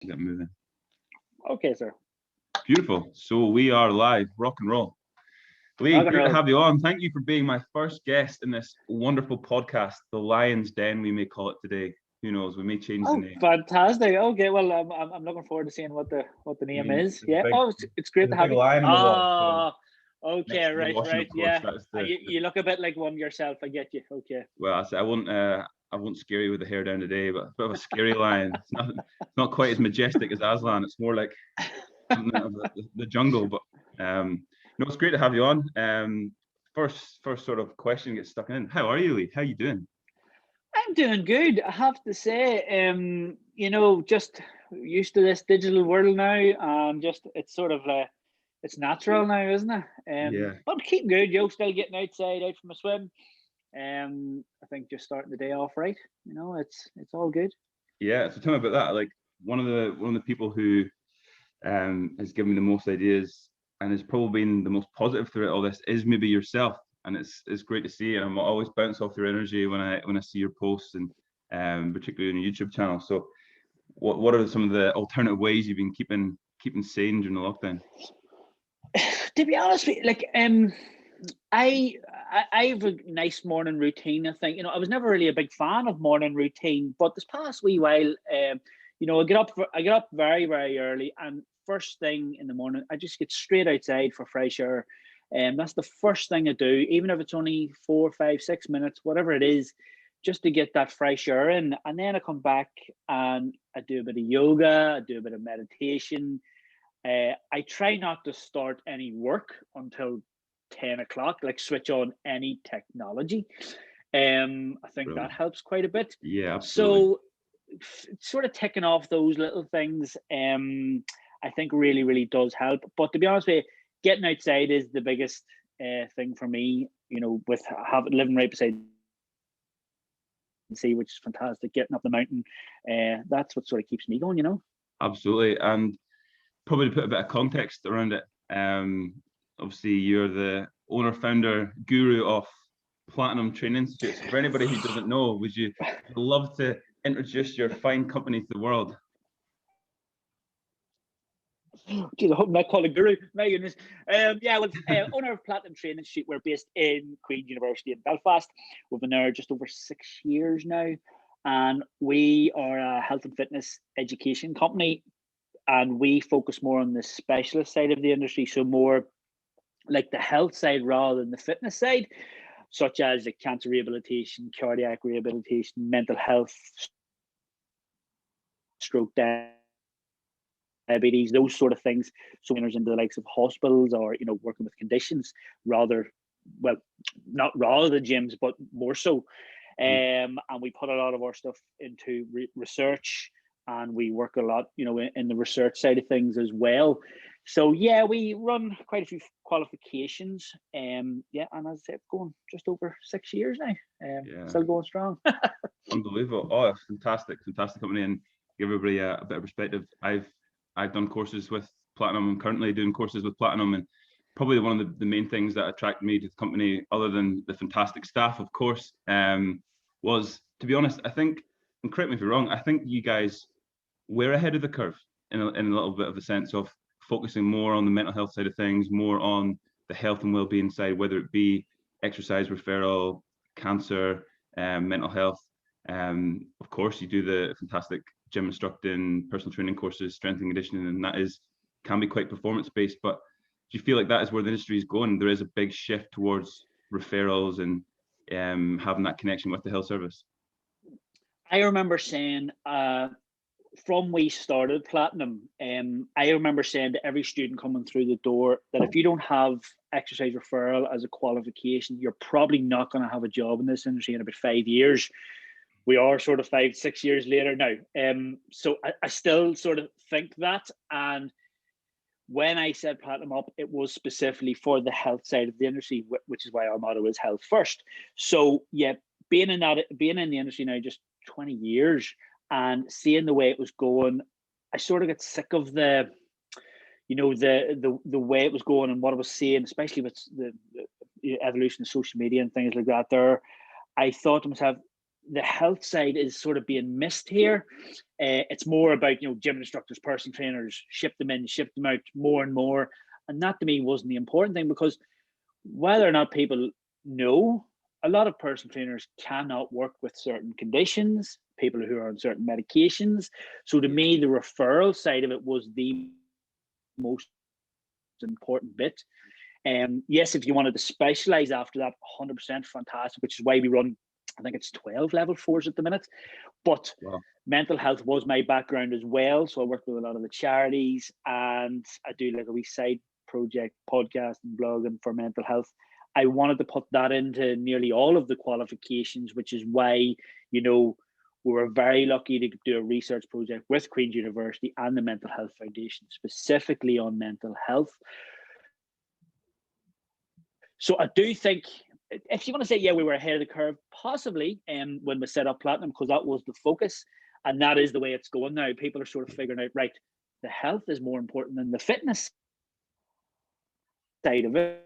Get moving. Okay, sir. Beautiful. So we are live, rock and roll. Lee, great to have you on. Thank you for being my first guest in this wonderful podcast, The Lion's Den, we may call it today. Who knows? We may change the name. Fantastic. Okay, well, I'm looking forward to seeing what the name is. Yeah. It's great to have you. Lion in the wall, so okay, right. Yeah. The, you look a bit like one yourself. I get you. Okay. Well, I won't scare you with the hair down today, but a bit of a scary lion. It's not quite as majestic as Aslan. It's more like the jungle. But no, it's great to have you on. First sort of question gets stuck in. How are you, Lee? How are you doing? I'm doing good. I have to say, just used to this digital world now. Just it's sort of it's natural now, isn't it? Yeah. But keeping good. Still getting outside, out from a swim. I think just starting the day off right. It's all good. Yeah. So tell me about that. Like one of the people who has given me the most ideas and has probably been the most positive throughout all this is maybe yourself. And it's great to see, and I'm always bounce off your energy when I see your posts, and particularly on your YouTube channel. So, what are some of the alternative ways you've been keeping sane during the lockdown? To be honest with you, like I have a nice morning routine. I think I was never really a big fan of morning routine, but this past wee while, I get up very, very early, and first thing in the morning, I just get straight outside for fresh air. That's the first thing I do, even if it's only 4, 5, 6 minutes, whatever it is, just to get that fresh air in. And then I come back and I do a bit of yoga, I do a bit of meditation. I try not to start any work until 10 o'clock, like switch on any technology. I think that helps quite a bit. Yeah, absolutely. So sort of ticking off those little things, I think really, really does help. But to be honest with you, getting outside is the biggest thing for me, with living right beside the sea, which is fantastic, getting up the mountain. That's what sort of keeps me going, Absolutely. And probably to put a bit of context around it, obviously you're the owner, founder, guru of Platinum Training Institute. So for anybody who doesn't know, would you love to introduce your fine company to the world? Geez, I hope I'm not called a guru. My goodness. Owner of Platinum Training Institute. We're based in Queen's University in Belfast. We've been there just over 6 years now. And we are a health and fitness education company. And we focus more on the specialist side of the industry. So more like the health side rather than the fitness side, such as like cancer rehabilitation, cardiac rehabilitation, mental health, stroke, diabetes, those sort of things. So winners into the likes of hospitals or working with conditions not rather than gyms, but more so. And we put a lot of our stuff into research, and we work a lot in the research side of things as well. So yeah, we run quite a few qualifications. And as I said, going just over 6 years now. Still going strong. Unbelievable. Oh, fantastic company. And give everybody a bit of perspective. I've done courses with Platinum. I'm currently doing courses with Platinum, and probably one of the main things that attracted me to the company, other than the fantastic staff, of course, was, to be honest, I think, and correct me if you're wrong, I think you guys were ahead of the curve in a little bit of the sense of focusing more on the mental health side of things, more on the health and well-being side, whether it be exercise referral, cancer, mental health. Of course, you do the fantastic gym instructing, personal training courses, strength and conditioning, and that can be quite performance based. But do you feel like that is where the industry is going? There is a big shift towards referrals and having that connection with the health service. I remember saying, from we started Platinum, I remember saying to every student coming through the door that if you don't have exercise referral as a qualification, you're probably not going to have a job in this industry in about 5 years. We are sort of 5, 6 years later now. So I still sort of think that. And when I said Platinum up, it was specifically for the health side of the industry, which is why our motto is health first. So yeah, being in the industry now just 20 years and seeing the way it was going, I sort of got sick of the way it was going and what I was seeing, especially with the evolution of social media and things like that. I thought to myself, the health side is sort of being missed here. It's more about, gym instructors, personal trainers, ship them in, ship them out more and more. And that to me wasn't the important thing, because whether or not people know, a lot of personal trainers cannot work with certain conditions, people who are on certain medications. So to me, the referral side of it was the most important bit. Yes, if you wanted to specialize after that, 100% fantastic, which is why we run, I think it's 12 level 4s at the minute. But Wow. Mental health was my background as well. So I worked with a lot of the charities, and I do like a wee side project, podcast and blogging for mental health. I wanted to put that into nearly all of the qualifications, which is why, we were very lucky to do a research project with Queen's University and the Mental Health Foundation, specifically on mental health. So I do think, if you want to say, yeah, we were ahead of the curve, possibly when we set up Platinum, because that was the focus, and that is the way it's going now. People are sort of figuring out, right, the health is more important than the fitness side of it.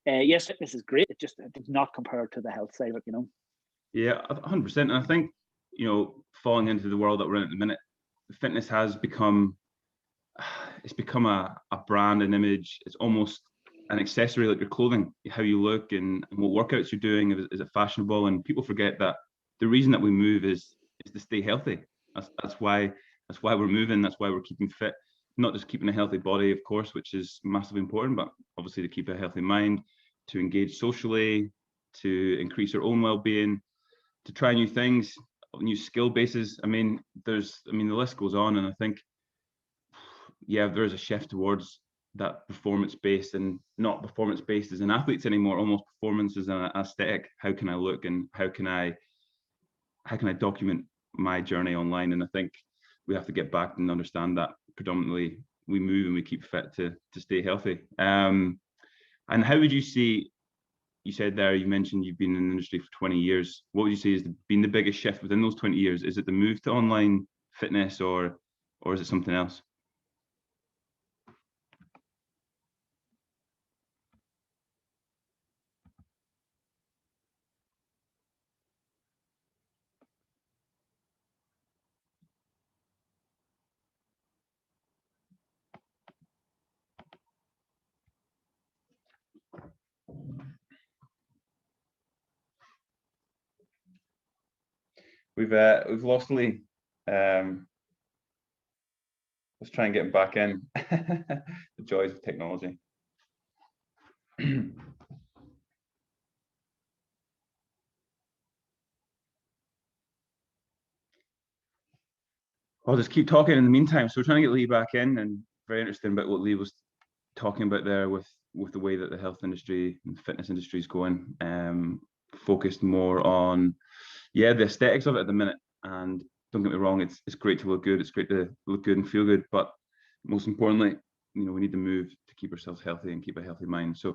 Yes, fitness is great. It does not compare to the health side of it, Yeah, 100%. And I think, falling into the world that we're in at the minute, fitness has become, it's become a brand, an image. It's almost an accessory, like your clothing, how you look and what workouts you're doing. Is it fashionable? And people forget that the reason that we move is to stay healthy. That's why we're moving. That's why we're keeping fit. Not just keeping a healthy body, of course, which is massively important, but obviously to keep a healthy mind, to engage socially, to increase our own well-being, to try new things, new skill bases. The list goes on, and I think, yeah, there's a shift towards that performance-based, and not performance-based as an athletes anymore, almost performance as an aesthetic. How can I look, and how can I document my journey online? And I think we have to get back and understand that predominantly we move and we keep fit to stay healthy. And how would you see, you said there, you mentioned you've been in the industry for 20 years. What would you say has been the biggest shift within those 20 years? Is it the move to online fitness, or is it something else? We've lost Lee. Let's try and get him back in. The joys of technology. I'll just keep talking in the meantime. So we're trying to get Lee back in, and very interesting about what Lee was talking about there with the way that the health industry and the fitness industry is going. Focused more on, yeah, the aesthetics of it at the minute. And don't get me wrong, it's great to look good. It's great to look good and feel good. But most importantly, we need to move to keep ourselves healthy and keep a healthy mind. So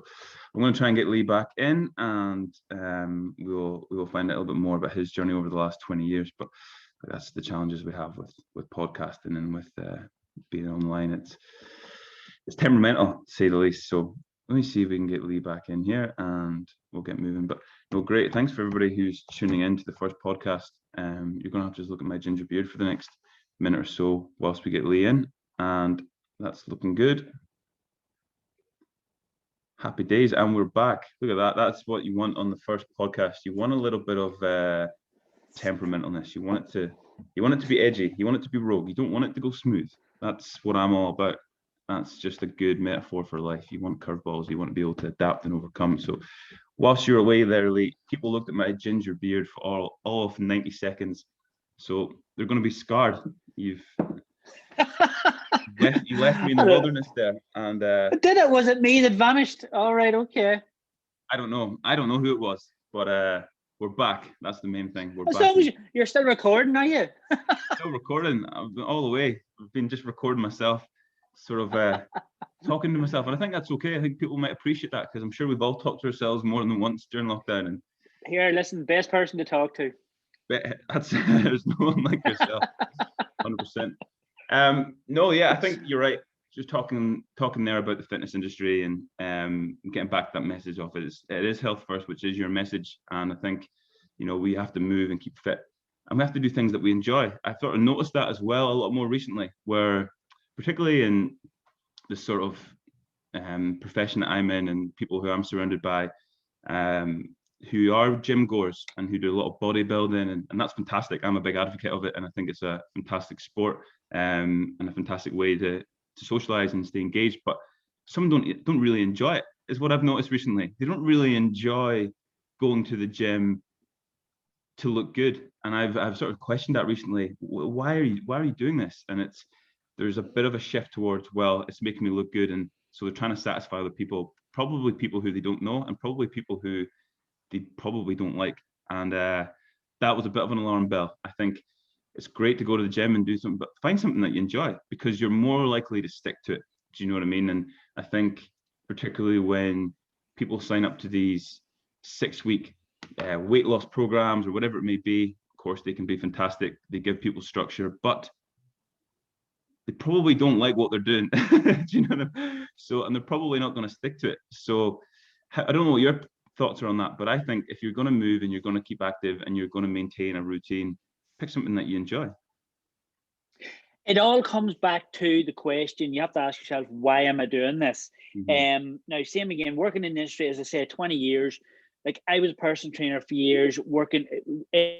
I'm going to try and get Lee back in, and we'll find out a little bit more about his journey over the last 20 years. But that's the challenges we have with podcasting and with being online. It's temperamental, to say the least. So let me see if we can get Lee back in here, and we'll get moving. But great. Thanks for everybody who's tuning in to the first podcast. You're going to have to just look at my ginger beard for the next minute or so whilst we get Lee in, and that's looking good. Happy days, and we're back. Look at that. That's what you want on the first podcast. You want a little bit of temperamentalness. You want it to be edgy. You want it to be rogue. You don't want it to go smooth. That's what I'm all about. That's just a good metaphor for life. You want curveballs. You want to be able to adapt and overcome. So whilst you're away there, Lee, people looked at my ginger beard for all of 90 seconds. So they're going to be scarred. You left me in the wilderness there. And did it? Was it me that vanished? All right, okay. I don't know who it was, but we're back. That's the main thing. We're as back. Long as you're still recording, are you? Still recording. I've been all the way. I've been just recording myself, sort of talking to myself, and I think that's okay. I think people might appreciate that, because I'm sure we've all talked to ourselves more than once during lockdown. And here, listen, best person to talk to. There's no one like yourself. 100%. No, yeah, I think you're right. Just talking there about the fitness industry, and getting back that message off it. It is health first, which is your message. And I think we have to move and keep fit, and we have to do things that we enjoy. I sort of noticed that as well a lot more recently, where particularly in the sort of profession that I'm in and people who I'm surrounded by, who are gym goers and who do a lot of bodybuilding, and that's fantastic. I'm a big advocate of it, and I think it's a fantastic sport and a fantastic way to socialize and stay engaged. But some don't really enjoy it, is what I've noticed recently. They don't really enjoy going to the gym to look good, and I've sort of questioned that recently. Why are you doing this? And there's a bit of a shift towards, well, it's making me look good, and so they're trying to satisfy other people, probably people who they don't know, and probably people who they probably don't like. And that was a bit of an alarm bell. I think it's great to go to the gym and do something, but find something that you enjoy, because you're more likely to stick to it. Do you know what I mean? And I think particularly when people sign up to these 6-week weight loss programs or whatever it may be, of course, they can be fantastic. They give people structure, but they probably don't like what they're doing. Do you know what I mean? So, and they're probably not going to stick to it. So I don't know what your thoughts are on that, but I think if you're going to move and you're going to keep active and you're going to maintain a routine, pick something that you enjoy. It all comes back to the question you have to ask yourself, why am I doing this? Now, same again, working in the industry, as I said, 20 years. Like, I was a personal trainer for years, working in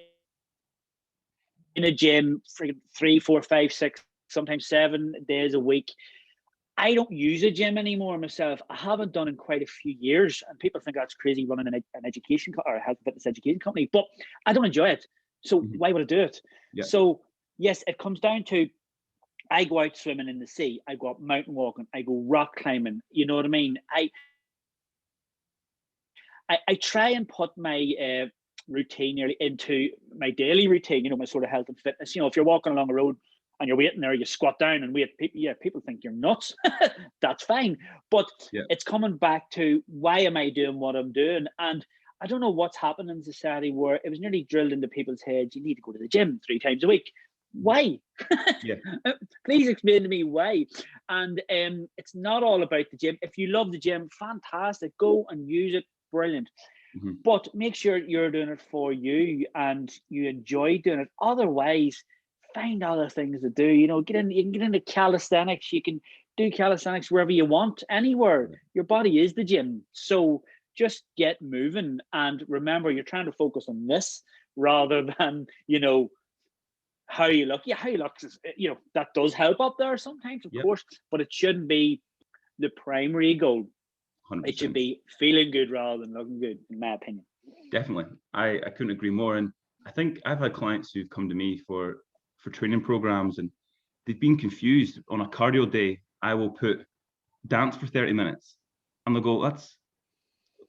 a gym for 3, 4, 5, 6, sometimes 7 days a week. I don't use a gym anymore myself. I haven't done in quite a few years, and people think that's crazy running an education or a health and fitness education company, but I don't enjoy it. So why would I do it? Yeah. So yes, it comes down to, I go out swimming in the sea, I go out mountain walking, I go rock climbing. You know what I mean? I try and put my routine nearly into my daily routine, my sort of health and fitness. If you're walking along a road and you're waiting there, you squat down and wait. People think you're nuts. That's fine. But it's coming back to, why am I doing what I'm doing? And I don't know what's happened in society where it was nearly drilled into people's heads, you need to go to the gym 3 times a week. Why? Please explain to me why. And it's not all about the gym. If you love the gym, fantastic. Go and use it. Brilliant. But make sure you're doing it for you and you enjoy doing it. Otherwise, find other things to do. You can get into calisthenics. You can do calisthenics wherever you want, anywhere. Your body is the gym. So just get moving, and remember, you're trying to focus on this rather than how you look. How you look is, that does help up there sometimes, of course, but it shouldn't be the primary goal. 100%. It should be feeling good rather than looking good, in my opinion. Definitely. I couldn't agree more. And I think I've had clients who've come to me for training programs, and they've been confused. On a cardio day, I will put dance for 30 minutes and they'll go,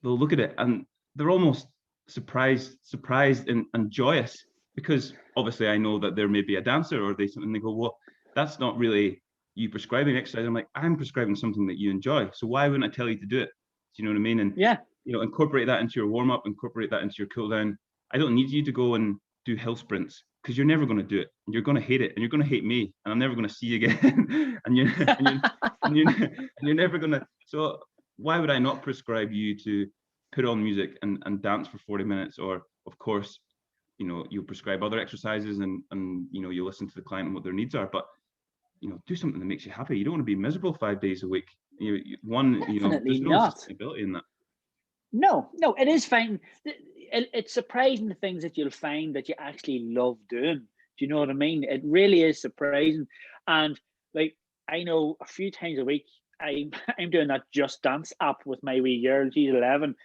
they'll look at it and they're almost surprised and joyous, because obviously I know that there may be a dancer or and they go, well, that's not really you prescribing exercise. I'm like, I'm prescribing something that you enjoy. So why wouldn't I tell you to do it? Do you know what I mean? And incorporate that into your warm up, incorporate that into your cool down. I don't need you to go and do hill sprints, because you're never going to do it. And you're going to hate it, and you're going to hate me, and I'm never going to see you again. and you're never going to. So why would I not prescribe you to put on music and dance for 40 minutes? Or, of course, you'll prescribe other exercises and you listen to the client and what their needs are. But do something that makes you happy. You don't want to be miserable 5 days a week. There's no sustainability in that. No, it is fine. It's surprising the things that you'll find that you actually love doing. Do you know what I mean? It really is surprising. And like, I know a few times a week, I'm doing that Just Dance app with my wee girl. She's 11.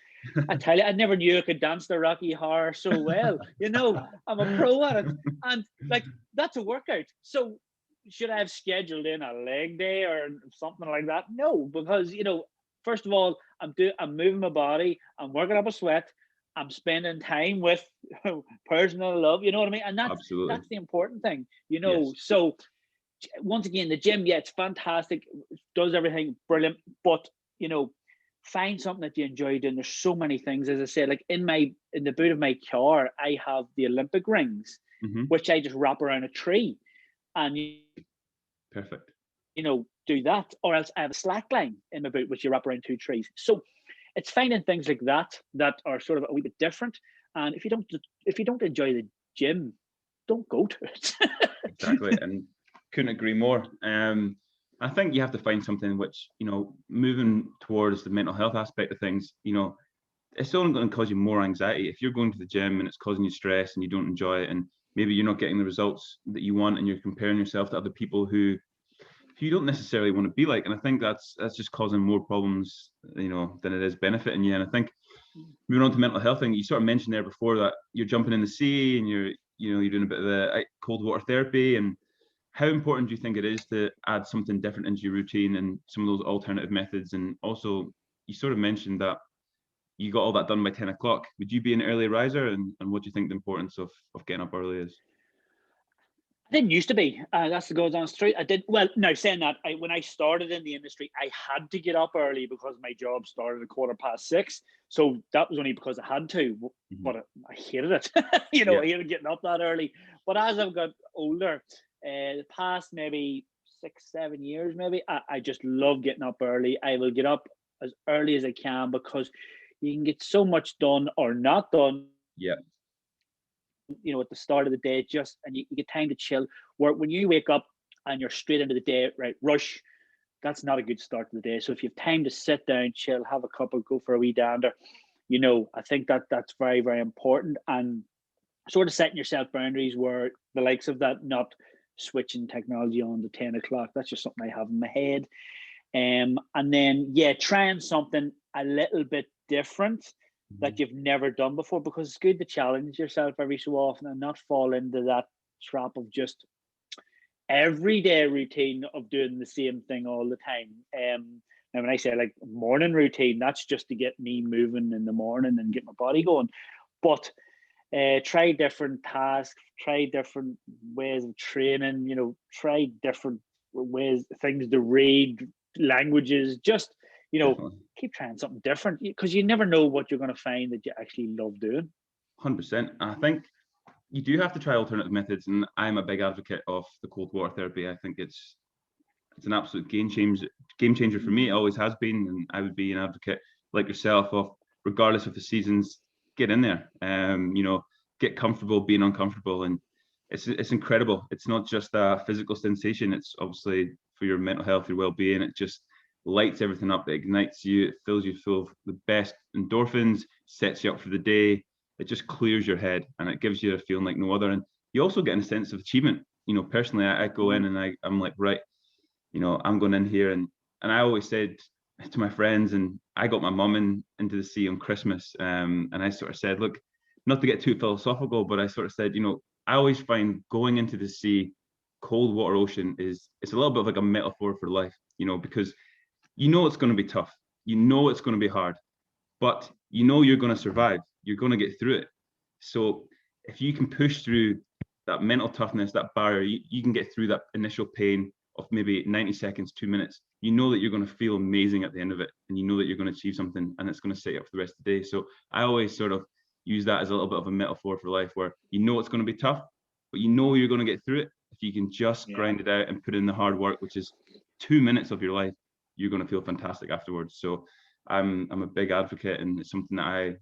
I tell you, I never knew I could dance the Rocky Horror so well. I'm a pro at it. And like, that's a workout. So should I have scheduled in a leg day or something like that? No, because, first of all, I'm moving my body, I'm working up a sweat, I'm spending time with personal love, you know what I mean? And that's the important thing, Yes. So once again, the gym, it's fantastic, does everything brilliant, but find something that you enjoy doing. There's so many things, as I said, like in the boot of my car, I have the Olympic rings, which I just wrap around a tree, and perfect. Do that, or else I have a slack line in my boot, which you wrap around 2 trees. So it's finding things like that are sort of a wee bit different. And if you don't enjoy the gym, don't go to it. Exactly, and couldn't agree more. I think you have to find something which, moving towards the mental health aspect of things, it's only going to cause you more anxiety. If you're going to the gym and it's causing you stress and you don't enjoy it, and maybe you're not getting the results that you want, and you're comparing yourself to other people who you don't necessarily want to be like. And I think that's just causing more problems, than it is benefiting you. And I think moving on to mental health thing, you sort of mentioned there before that you're jumping in the sea and you're doing a bit of the cold water therapy. And how important do you think it is to add something different into your routine and some of those alternative methods? And also, you sort of mentioned that you got all that done by 10 o'clock. Would you be an early riser? And what do you think the importance of getting up early is? I didn't used to be. That's the goes on straight. I did well. Now saying that, when I started in the industry, I had to get up early because my job started at 6:15. So that was only because I had to. But I hated it. I hated getting up that early. But as I've got older, the past maybe 6-7 years, maybe I just love getting up early. I will get up as early as I can because you can get so much done or not done. Yeah. At the start of the day, and you get time to chill. Where when you wake up and you're straight into the day, right, rush, that's not a good start to the day. So if you have time to sit down, chill, have a cup, or go for a wee dander, I think that's very, very important. And sort of setting yourself boundaries where the likes of that, not switching technology on to 10 o'clock. That's just something I have in my head. And then, trying something a little bit different that you've never done before, because it's good to challenge yourself every so often and not fall into that trap of just everyday routine of doing the same thing all the time. Now, when I say like morning routine, that's just to get me moving in the morning and get my body going. But try different tasks, try different ways of training, try different things to read, languages, just keep trying something different, because you never know what you're going to find that you actually love doing. 100%. I think you do have to try alternative methods, and I'm a big advocate of the cold water therapy. I think it's an absolute game changer for me. It always has been, and I would be an advocate like yourself of, regardless of the seasons, get in there. Get comfortable being uncomfortable, and it's incredible. It's not just a physical sensation. It's obviously for your mental health, your well-being. It just lights everything up. It ignites you. It fills you full of the best endorphins, sets you up for the day. It just clears your head, and it gives you a feeling like no other. And you also get a sense of achievement. Personally, I go in and I'm like, right, I'm going in here. And I always said to my friends, and I got my mum into the sea on Christmas. And I sort of said, look, not to get too philosophical, but I sort of said, I always find going into the sea, cold water ocean, it's a little bit of like a metaphor for life, because it's going to be tough. It's going to be hard, but you're going to survive. You're going to get through it. So if you can push through that mental toughness, that barrier, you can get through that initial pain of maybe 90 seconds, 2 minutes. That you're going to feel amazing at the end of it, and that you're going to achieve something, and it's going to set you up for the rest of the day. So I always sort of use that as a little bit of a metaphor for life, where it's going to be tough, but you're going to get through it. If you can just grind it out and put in the hard work, which is 2 minutes of your life, you're going to feel fantastic afterwards. So I'm a big advocate, and it's something that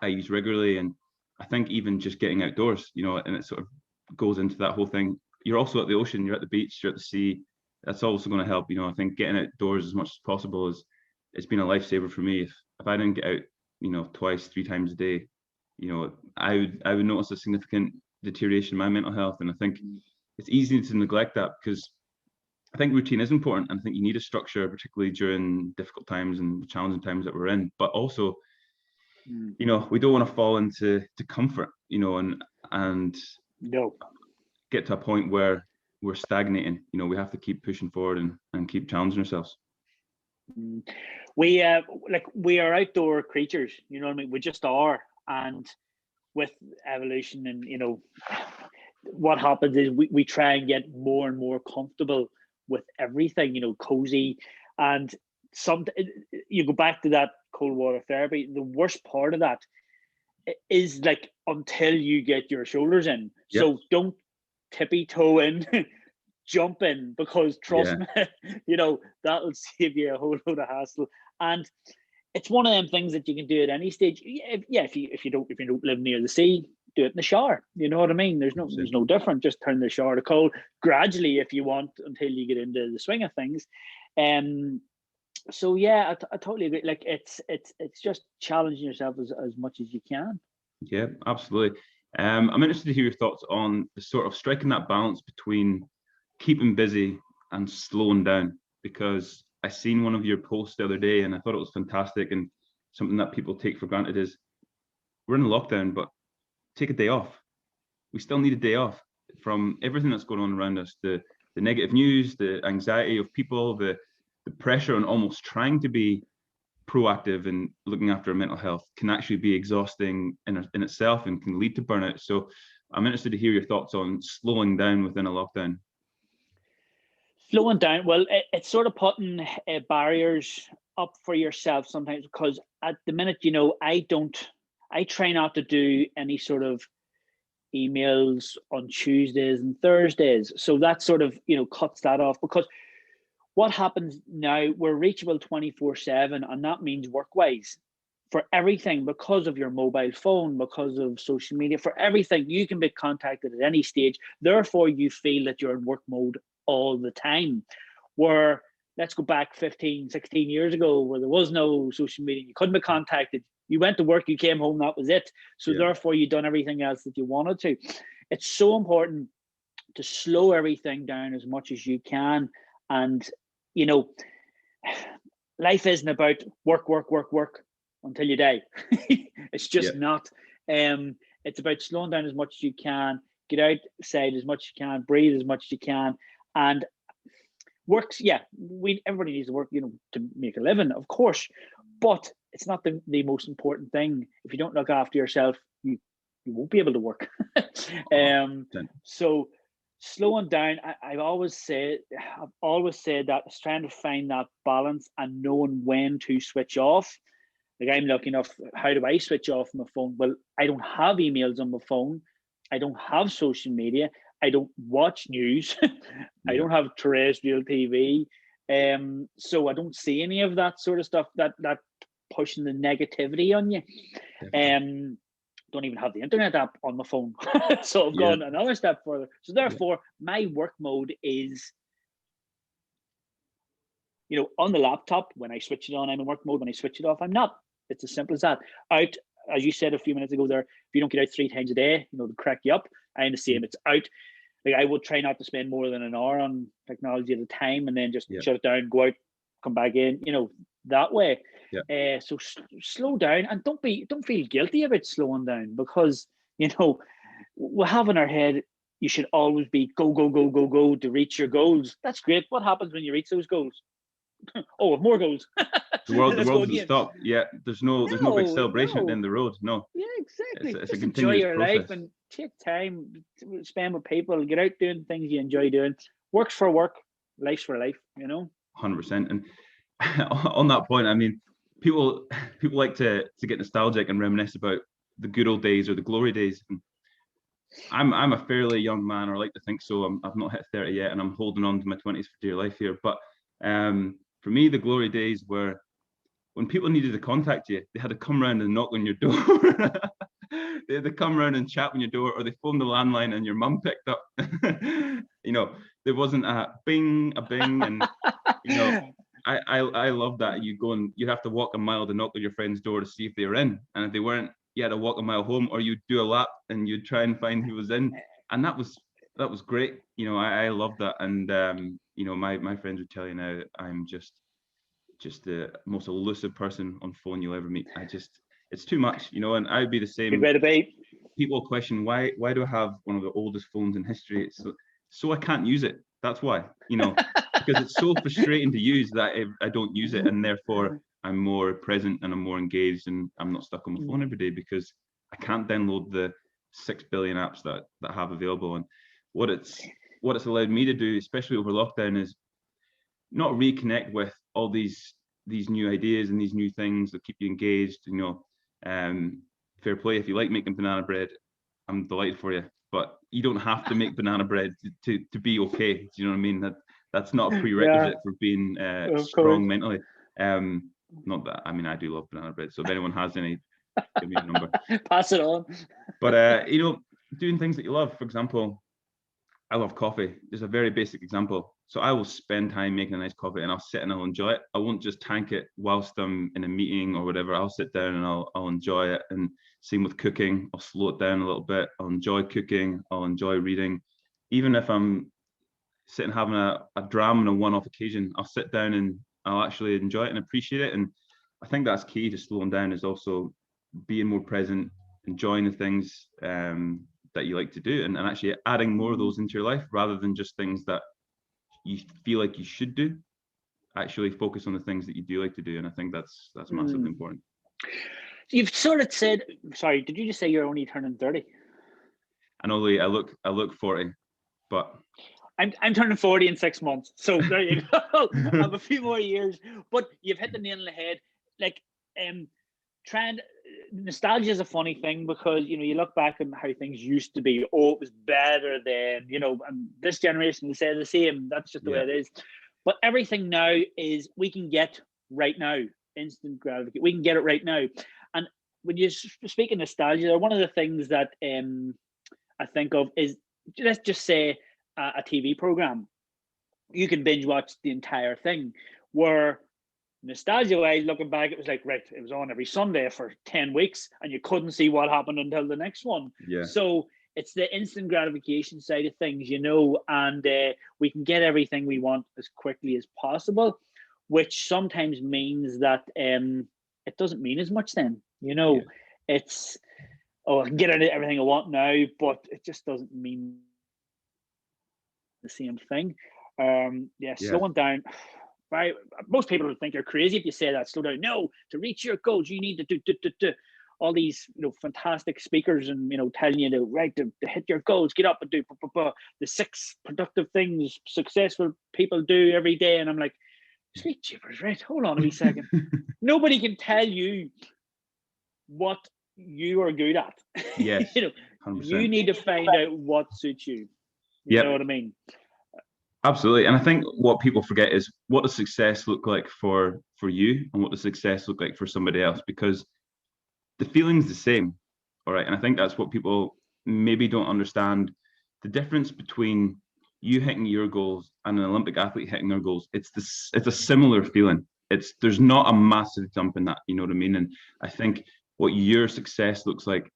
I use regularly. And I think even just getting outdoors, and it sort of goes into that whole thing. You're also at the ocean, you're at the beach, you're at the sea. That's also going to help. I think getting outdoors as much as possible it's been a lifesaver for me. If I didn't get out, twice, 3 times a day, I would notice a significant deterioration in my mental health. And I think it's easy to neglect that, because I think routine is important, and I think you need a structure, particularly during difficult times and the challenging times that we're in. But also, we don't want to fall into comfort, and get to a point where we're stagnating. We have to keep pushing forward and keep challenging ourselves. We are outdoor creatures, you know what I mean? We just are. And with evolution, and what happens is we try and get more and more comfortable with everything, cozy. And you go back to that cold water therapy. The worst part of that is like until you get your shoulders in. Yep. So don't tippy toe in, jump in, because trust me, that'll save you a whole load of hassle. And it's one of them things that you can do at any stage. If you don't live near the sea, do it in the shower. You know what I mean? There's no different. Just turn the shower to cold gradually if you want until you get into the swing of things. So yeah, I totally agree. Like it's just challenging yourself as much as you can. Yeah, absolutely. I'm interested to hear your thoughts on the sort of striking that balance between keeping busy and slowing down, because I seen one of your posts the other day and I thought it was fantastic, and something that people take for granted is we're in lockdown, but take a day off. We still need a day off from everything that's going on around us, the negative news, the anxiety of people, the pressure on almost trying to be proactive and looking after our mental health can actually be exhausting in itself and can lead to burnout. So I'm interested to hear your thoughts on slowing down within a lockdown. Slowing down, well, it's sort of putting barriers up for yourself sometimes, because at the minute, I try not to do any sort of emails on Tuesdays and Thursdays. So that sort of, cuts that off, because what happens now, we're reachable 24/7, and that means work-wise for everything, because of your mobile phone, because of social media, for everything. You can be contacted at any stage. Therefore, you feel that you're in work mode all the time. Where, let's go back 15, 16 years ago, where there was no social media, you couldn't be contacted. You went to work, you came home, that was it. So therefore, you done everything else that you wanted to. It's so important to slow everything down as much as you can. And, life isn't about work until you die. It's just not. It's about slowing down as much as you can, get outside as much as you can, breathe as much as you can. And works, everybody needs to work, to make a living, of course, but it's not the most important thing. If you don't look after yourself, you won't be able to work. So slowing down, I've always said that it's trying to find that balance and knowing when to switch off. Like, I'm lucky enough, how do I switch off my phone? Well, I don't have emails on my phone. I don't have social media. I don't watch news. I don't have terrestrial TV. So I don't see any of that sort of stuff that pushing the negativity on you. Don't even have the internet app on my phone. So I've gone another step further. So therefore, my work mode is, on the laptop. When I switch it on, I'm in work mode. When I switch it off, I'm not. It's as simple as that. Out, as you said a few minutes ago there, if you don't get out 3 times a day, to crack you up. I'm the same. It's out. Like, I would try not to spend more than an hour on technology at a time, and then just shut it down, go out, come back in, that way. So slow down, and don't feel guilty about slowing down, because we have in our head you should always be go to reach your goals. That's great. What happens when you reach those goals? Oh, more goals. The world doesn't stop. There's no big celebration at the end of the road. No. Yeah, exactly. It's just a enjoy your process. life and take time to spend with people, get out doing things you enjoy doing. Works for work, life's for life, 100%. And on that point, I mean, people like to get nostalgic and reminisce about the good old days or the glory days. And I'm a fairly young man, or I like to think so. I've not hit 30 yet, and I'm holding on to my 20s for dear life here. But for me, the glory days were when people needed to contact you, they had to come around and knock on your door. They had to come around and chat on your door, or they phoned the landline and your mum picked up. There wasn't a bing, and I love that. You go and you have to walk a mile to knock on your friend's door to see if they were in, and if they weren't, you had to walk a mile home, or you'd do a lap and you'd try and find who was in, and that was great. I love that, and my friends would tell you now that I'm just the most elusive person on phone you'll ever meet. It's too much, and I'd be the same. Good way to be. People question why do I have one of the oldest phones in history? So I can't use it. That's why, because it's so frustrating to use that I don't use it, and therefore I'm more present and I'm more engaged, and I'm not stuck on my phone every day because I can't download the 6 billion apps that I have available. And what it's allowed me to do, especially over lockdown, is not reconnect with all these new ideas and these new things that keep you engaged. Fair play. If you like making banana bread, I'm delighted for you. But you don't have to make banana bread to be okay. Do you know what I mean? That's not a prerequisite for being strong mentally. not that, I mean, I do love banana bread. So if anyone has any, give me a number. Pass it on. But, you know, doing things that you love. For example, I love coffee. There's a very basic example. So I will spend time making a nice coffee, and I'll sit and I'll enjoy it. I won't just tank it whilst I'm in a meeting or whatever. I'll sit down and I'll enjoy it. And same with cooking. I'll slow it down a little bit. I'll enjoy cooking. I'll enjoy reading. Even if I'm sitting having a dram on a one-off occasion, I'll sit down and I'll actually enjoy it and appreciate it. And I think that's key to slowing down, is also being more present, enjoying the things that you like to do, and actually adding more of those into your life, rather than just things that you feel like you should do. Actually focus on the things that you do like to do. And I think that's massively important. You've sort of said, sorry, did you just say you're only turning 30? I know, Lee, I look 40, but I'm turning 40 in 6 months. So there you go. I have a few more years, but you've hit the nail on the head. Like, nostalgia is a funny thing, because, you know, you look back at how things used to be. Oh, it was better then, you know, and this generation will say the same. That's just the way it is. But everything now is, we can get right now, instant gratification. We can get it right now. And when you speak of nostalgia, one of the things that I think of is, let's just say, a TV program. You can binge watch the entire thing, where nostalgia wise, looking back, it was like, right, it was on every Sunday for 10 weeks and you couldn't see what happened until the next one. So it's the instant gratification side of things, you know, and we can get everything we want as quickly as possible, which sometimes means that it doesn't mean as much then, you know. It's, oh, I can get everything I want now, but it just doesn't mean the same thing. Slowing down. Right, most people would think you're crazy if you say that. Slow down. No, to reach your goals, you need to do all these, you know, fantastic speakers, and, you know, telling you to hit your goals, get up and do the 6 productive things successful people do every day. And I'm like, sweet jeepers, right? Hold on a wee second. Nobody can tell you what you are good at. Yes, you know, 100%. You need to find out what suits you. You know what I mean? Absolutely. And I think what people forget is, what does success look like for you, and what does success look like for somebody else? Because the feeling's the same. All right. And I think that's what people maybe don't understand. The difference between you hitting your goals and an Olympic athlete hitting their goals, it's a similar feeling. There's not a massive jump in that, you know what I mean? And I think what your success looks like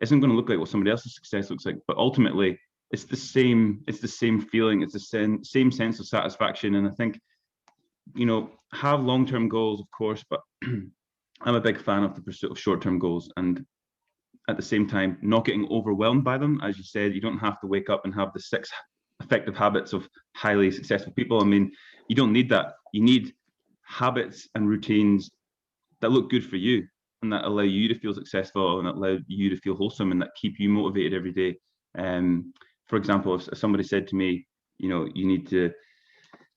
isn't going to look like what somebody else's success looks like. But ultimately, it's the same feeling, it's the same sense of satisfaction. And I think, you know, have long-term goals, of course, but I'm a big fan of the pursuit of short-term goals, and at the same time, not getting overwhelmed by them. As you said, you don't have to wake up and have the 6 effective habits of highly successful people. I mean, you don't need that. You need habits and routines that look good for you, and that allow you to feel successful, and that allow you to feel wholesome, and that keep you motivated every day. For example, if somebody said to me, you know, you need to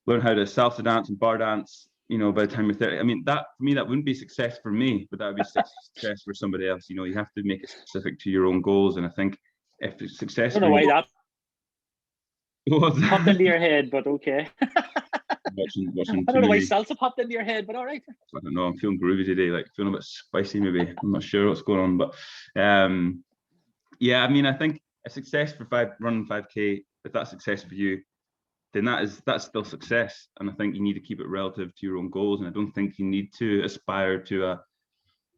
learn how to salsa dance and bar dance, you know, by the time you're 30. I mean, that for me, that wouldn't be success for me, but that would be success for somebody else. You know, you have to make it specific to your own goals. And I think if it's success, I don't know why that popped into your head, but okay. watching I don't know why salsa popped into your head, but all right. I don't know. I'm feeling groovy today, like feeling a bit spicy, maybe. I'm not sure what's going on, but yeah, I mean, I think a success for running 5K, if that's success for you, then that's still success. And I think you need to keep it relative to your own goals. And I don't think you need to aspire to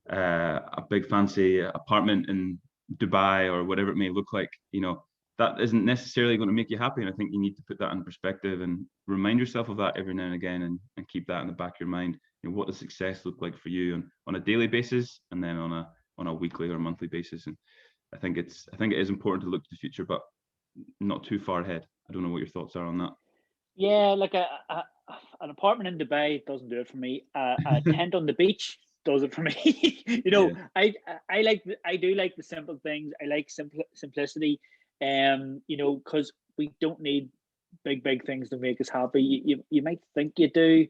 a big fancy apartment in Dubai or whatever it may look like. You know, that isn't necessarily going to make you happy. And I think you need to put that in perspective and remind yourself of that every now and again, and keep that in the back of your mind. You know, what does success look like for you on a daily basis, and then on a weekly or monthly basis. And I think it is important to look to the future, but not too far ahead. I don't know what your thoughts are on that. Yeah, like an apartment in Dubai doesn't do it for me. A tent on the beach does it for me. You know, yeah. I do like the simple things. I like simplicity. You know, because we don't need big things to make us happy. You might think you do.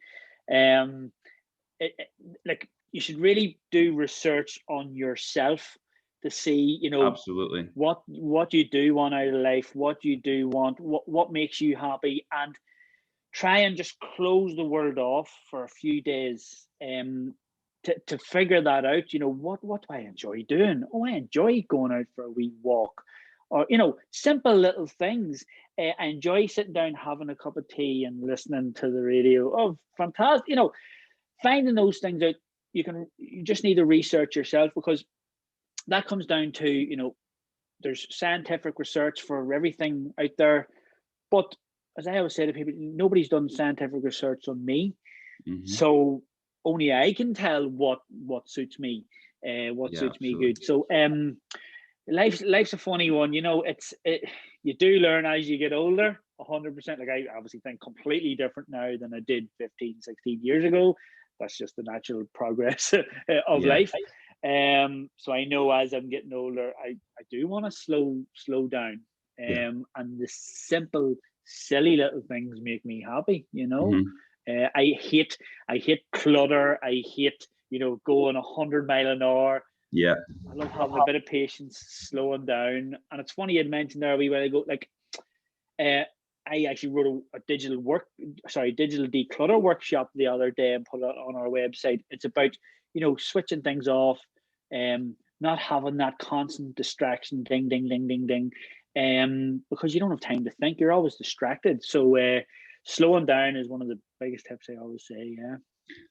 Like, you should really do research on yourself to see, you know, absolutely what you do want out of life, what you do want, what makes you happy, and try and just close the world off for a few days, to figure that out. What do I enjoy doing? Oh, I enjoy going out for a wee walk, or simple little things. I enjoy sitting down having a cup of tea and listening to the radio. Oh, fantastic. Finding those things out. You just need to research yourself, because that comes down to, there's scientific research for everything out there, but as I always say to people, nobody's done scientific research on me. So only I can tell what suits me, suits me good. So life's a funny one. You do learn as you get older, 100%. Like, I obviously think completely different now than I did 15, 16 years ago. That's just the natural progress of life. So I know as I'm getting older, I do want to slow down. And the simple, silly little things make me happy. I hate clutter. I hate going 100 miles an hour. I love having a bit of patience, slowing down. And it's funny, you'd mentioned there a wee while ago, like, I actually wrote a digital declutter workshop the other day and put it on our website. It's about, switching things off, not having that constant distraction, ding, ding, ding, ding, ding, because you don't have time to think. You're always distracted. So slowing down is one of the biggest tips I always say. Yeah,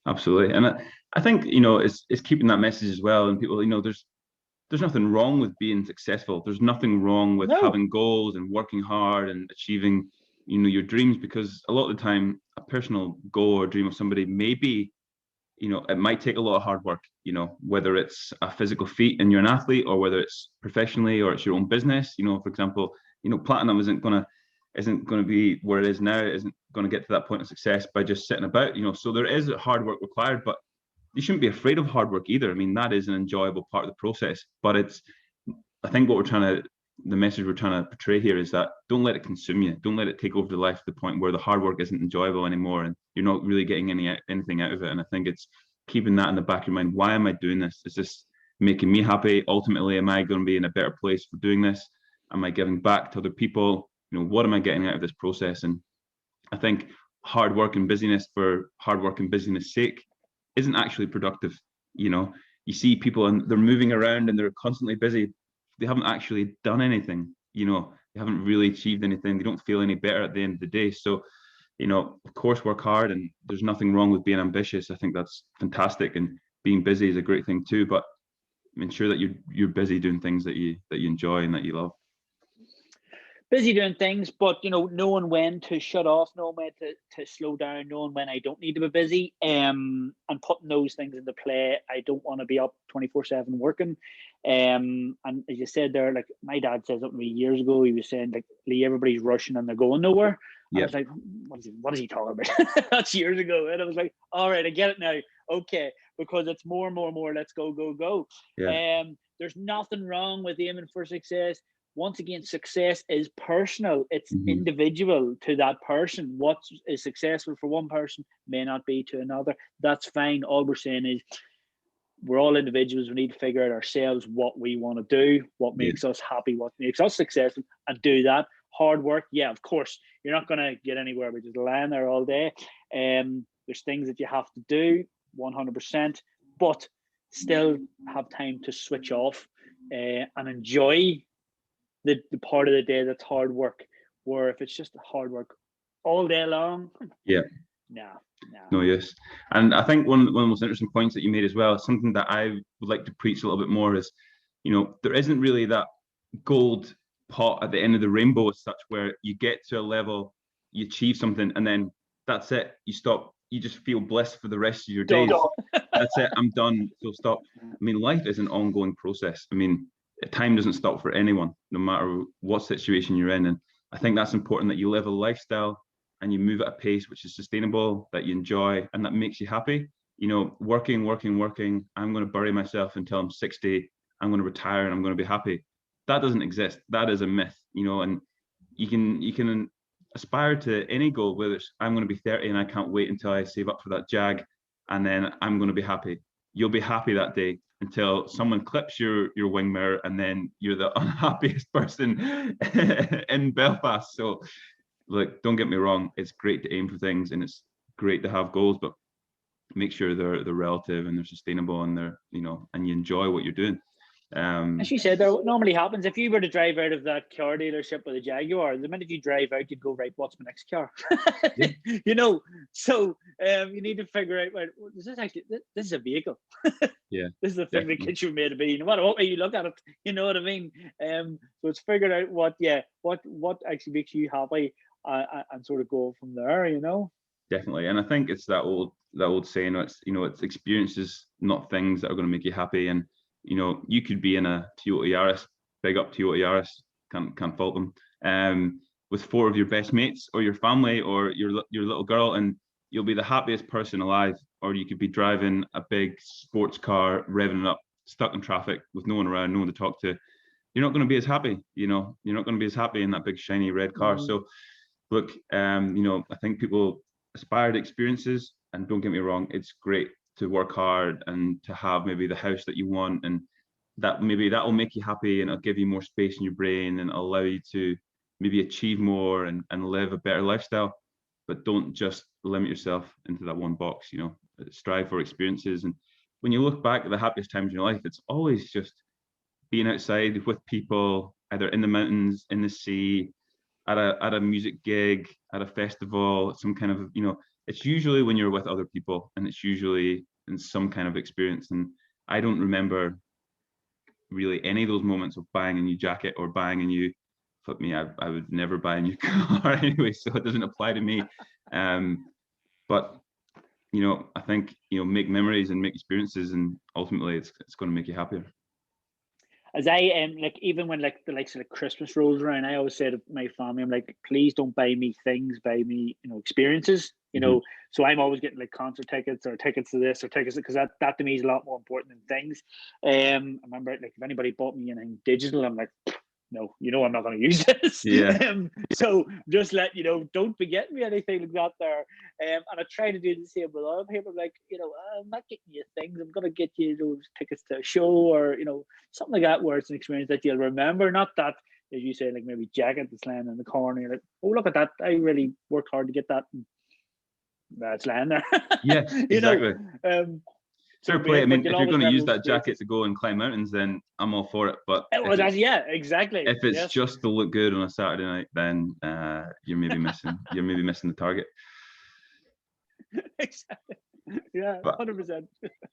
absolutely. And I think, it's keeping that message as well. And people, there's nothing wrong with being successful. There's nothing wrong with having goals and working hard and achieving, your dreams, because a lot of the time a personal goal or dream of somebody may be, it might take a lot of hard work, whether it's a physical feat and you're an athlete, or whether it's professionally or it's your own business. For example, platinum isn't going to be where it is now. It isn't going to get to that point of success by just sitting about, so there is hard work required, but you shouldn't be afraid of hard work either. I mean, that is an enjoyable part of the process, but I think the message we're trying to portray here is that don't let it consume you. Don't let it take over the life to the point where the hard work isn't enjoyable anymore and you're not really getting anything out of it. And I think it's keeping that in the back of your mind. Why am I doing this? Is this making me happy? Ultimately, am I going to be in a better place for doing this? Am I giving back to other people? What am I getting out of this process? And I think hard work and busyness for hard work and busyness sake isn't actually productive. You see people and they're moving around and they're constantly busy. They haven't actually done anything. They haven't really achieved anything. They don't feel any better at the end of the day. So, of course, work hard, and there's nothing wrong with being ambitious. I think that's fantastic, and being busy is a great thing too. But ensure that you're busy doing things that you enjoy and that you love. Busy doing things, but knowing when to shut off, knowing when to slow down, knowing when I don't need to be busy, and putting those things into play. I don't want to be up 24/7 working. And as you said there, like my dad said something to me years ago. He was saying, like, Lee, everybody's rushing and they're going nowhere. I was like, what is he talking about? That's years ago. And I was like, all right, I get it now. Okay, because it's more and more and more. Let's go, go, go. There's nothing wrong with aiming for success. Once again, success is personal. It's individual to that person. What is successful for one person may not be to another. That's fine. All we're saying is we're all individuals. We need to figure out ourselves what we want to do, what makes us happy, what makes us successful, and do that. Hard work, yeah, of course. You're not going to get anywhere by just lying there all day. There's things that you have to do, 100%, but still have time to switch off and enjoy the part of the day that's hard work. Where if it's just hard work all day long, no, yes. And I think one of the most interesting points that you made as well, something that I would like to preach a little bit more is, there isn't really that gold pot at the end of the rainbow as such, where you get to a level, you achieve something, and then that's it. You stop. You just feel bliss for the rest of your days. That's it. I'm done. So stop. I mean, life is an ongoing process. I mean, time doesn't stop for anyone, no matter what situation you're in. And I think that's important, that you live a lifestyle and you move at a pace which is sustainable, that you enjoy, and that makes you happy. Working. I'm going to bury myself until I'm 60. I'm going to retire and I'm going to be happy. That doesn't exist. That is a myth, and you can aspire to any goal, whether it's I'm going to be 30 and I can't wait until I save up for that Jag, and then I'm going to be happy. You'll be happy that day until someone clips your wing mirror, and then you're the unhappiest person in Belfast. So like, don't get me wrong, it's great to aim for things and it's great to have goals, but make sure they're relative and they're sustainable and they're, you know, and you enjoy what you're doing. As you said, there what normally happens if you were to drive out of that car dealership with a Jaguar, the minute you drive out, you'd go, right, what's my next car? Yeah. You know, so you need to figure out, well, is this actually, this is a vehicle. Yeah, this is the thing definitely. that gets you made to be, no matter what way you look at it, you know what I mean? So it's figuring out what actually makes you happy and sort of go from there, you know? Definitely. And I think it's that old saying, it's, you know, it's experiences, not things, that are going to make you happy. And, you know, you could be in a Toyota Yaris, big up Toyota Yaris, can't fault them, with 4 of your best mates or your family or your little girl, and you'll be the happiest person alive. Or you could be driving a big sports car, revving it up, stuck in traffic with no one around, no one to talk to. You're not going to be as happy, you know, you're not going to be as happy in that big shiny red car. So look, you know, I think people aspire to experiences, and don't get me wrong, it's great to work hard and to have maybe the house that you want, and that maybe that will make you happy and it'll give you more space in your brain and allow you to maybe achieve more and live a better lifestyle. But don't just limit yourself into that one box, you know, strive for experiences. And when you look back at the happiest times in your life, it's always just being outside with people, either in the mountains, in the sea, at a music gig, at a festival, some kind of, you know, it's usually when you're with other people and it's usually in some kind of experience. And I don't remember really any of those moments of buying a new jacket or buying a new, flip me, I would never buy a new car anyway, so it doesn't apply to me. But, you know, I think, you know, make memories and make experiences, and ultimately it's going to make you happier. As I like, even when like the likes of like Christmas rolls around, I always say to my family, I'm like, please don't buy me things, buy me, you know, experiences, you know. So I'm always getting like concert tickets or tickets to this or tickets, because that to me is a lot more important than things. I remember, like, if anybody bought me anything digital, I'm like, no, you know, I'm not going to use this. Yeah. So just let you know, don't be getting me anything like that there. And I try to do the same with other people. Like, you know, I'm not getting you things. I'm going to get you those tickets to a show, or, you know, something like that, where it's an experience that you'll remember. Not that, as you say, like maybe jacket that's laying in the corner. You're like, oh, look at that. I really worked hard to get that. That's laying there. Yeah, exactly. So fair play. I mean, if you're going to use that places. jacket to go and climb mountains, then I'm all for it. But yeah, exactly. If it's just to look good on a Saturday night, then you're maybe missing the target. Exactly. Yeah, 100%.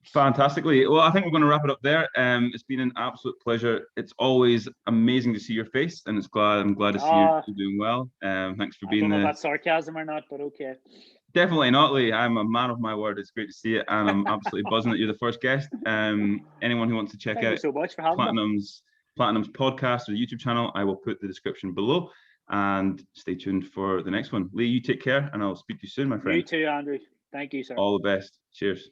Fantastically. Well, I think we're going to wrap it up there. It's been an absolute pleasure. It's always amazing to see your face, and I'm glad to see you're doing well. Thanks for being there. I don't know if that's sarcasm or not, but okay. Definitely not, Lee. I'm a man of my word. It's great to see it, and I'm absolutely buzzing that you're the first guest. Anyone who wants to check out so much for having Platinum's podcast or YouTube channel, I will put the description below, and stay tuned for the next one. Lee, you take care, and I'll speak to you soon, my friend. You too, Andrew. Thank you, sir. All the best. Cheers.